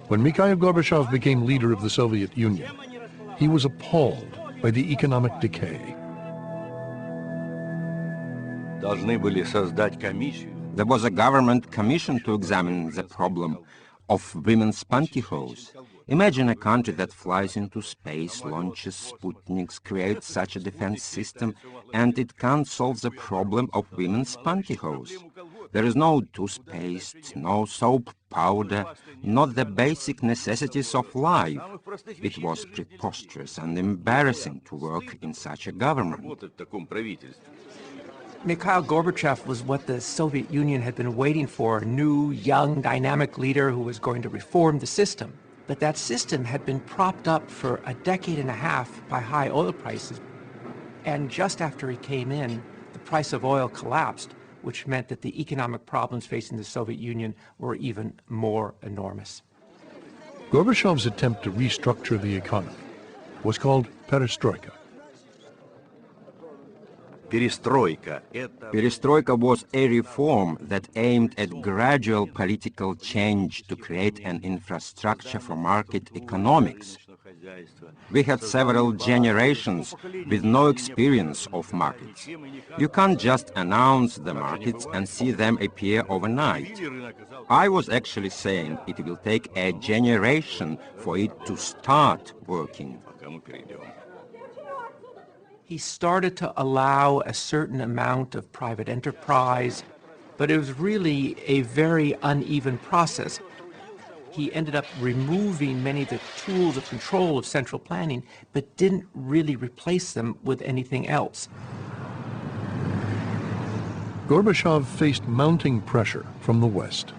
When Mikhail Gorbachev became leader of the Soviet Union, he was appalled by the economic decay. There was a government commission to examine the problem of women's pantyhose. Imagine a country that flies into space, launches Sputniks, creates such a defense system, and it can't solve the problem of women's pantyhose. There is no toothpaste, no soap powder, not the basic necessities of life. It was preposterous and embarrassing to work in such a government. Mikhail Gorbachev was what the Soviet Union had been waiting for, a new, young, dynamic leader who was going to reform the system. But that system had been propped up for a decade and a half by high oil prices. And just after he came in, the price of oil collapsed, which meant that the economic problems facing the Soviet Union were even more enormous. Gorbachev's attempt to restructure the economy was called perestroika. Perestroika was a reform that aimed at gradual political change to create an infrastructure for market economics. We had several generations with no experience of markets. You can't just announce the markets and see them appear overnight. I was actually saying it will take a generation for it to start working. He started to allow a certain amount of private enterprise, but it was really a very uneven process. He ended up removing many of the tools of control of central planning, but didn't really replace them with anything else. Gorbachev faced mounting pressure from the West.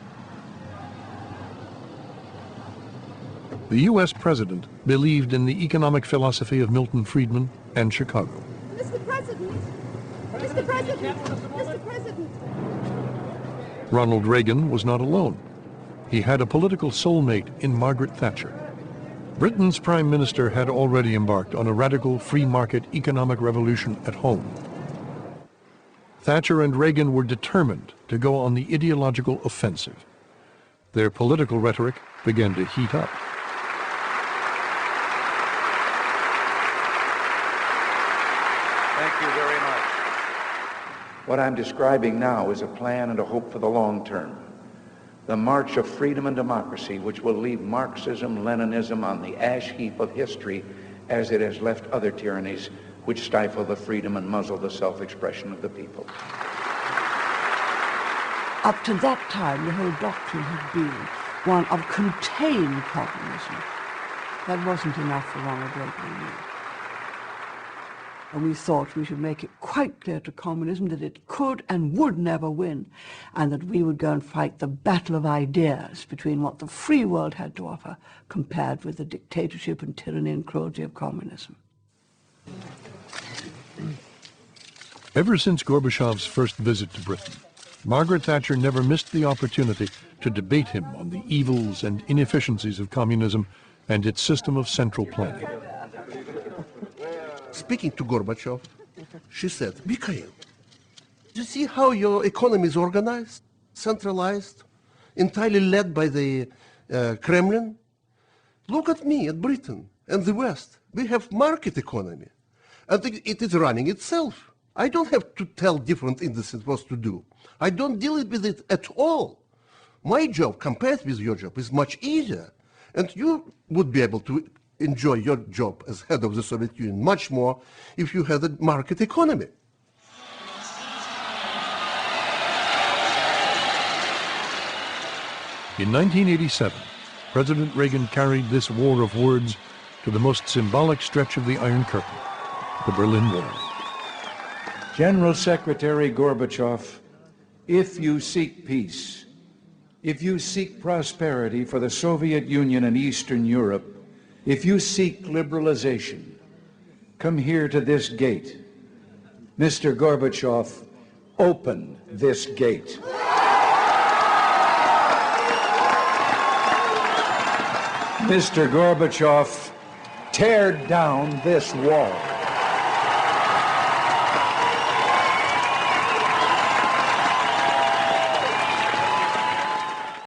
The U.S. president believed in the economic philosophy of Milton Friedman and Chicago. Mr. President! Mr. President! Mr. President! Ronald Reagan was not alone. He had a political soulmate in Margaret Thatcher. Britain's prime minister had already embarked on a radical free market economic revolution at home. Thatcher and Reagan were determined to go on the ideological offensive. Their political rhetoric began to heat up. Thank you very much. What I'm describing now is a plan and a hope for the long term. The march of freedom and democracy, which will leave Marxism, Leninism on the ash heap of history as it has left other tyrannies which stifle the freedom and muzzle the self-expression of the people. Up to that time, the whole doctrine had been one of contained communism. That wasn't enough for Ronald Reagan. And we thought we should make it quite clear to communism that it could and would never win, and that we would go and fight the battle of ideas between what the free world had to offer compared with the dictatorship and tyranny and cruelty of communism. Ever since Gorbachev's first visit to Britain, Margaret Thatcher never missed the opportunity to debate him on the evils and inefficiencies of communism and its system of central planning. Speaking to Gorbachev, she said, Mikhail, you see how your economy is organized, centralized, entirely led by the Kremlin? Look at me, at Britain and the West. We have market economy, and it is running itself. I don't have to tell different industries what to do. I don't deal with it at all. My job, compared with your job, is much easier, and you would be able to enjoy your job as head of the Soviet Union much more if you had a market economy. In 1987, President Reagan carried this war of words to the most symbolic stretch of the Iron Curtain, the Berlin Wall. General Secretary Gorbachev, if you seek peace, if you seek prosperity for the Soviet Union and Eastern Europe, if you seek liberalization, come here to this gate. Mr. Gorbachev, open this gate. Mr. Gorbachev, tear down this wall.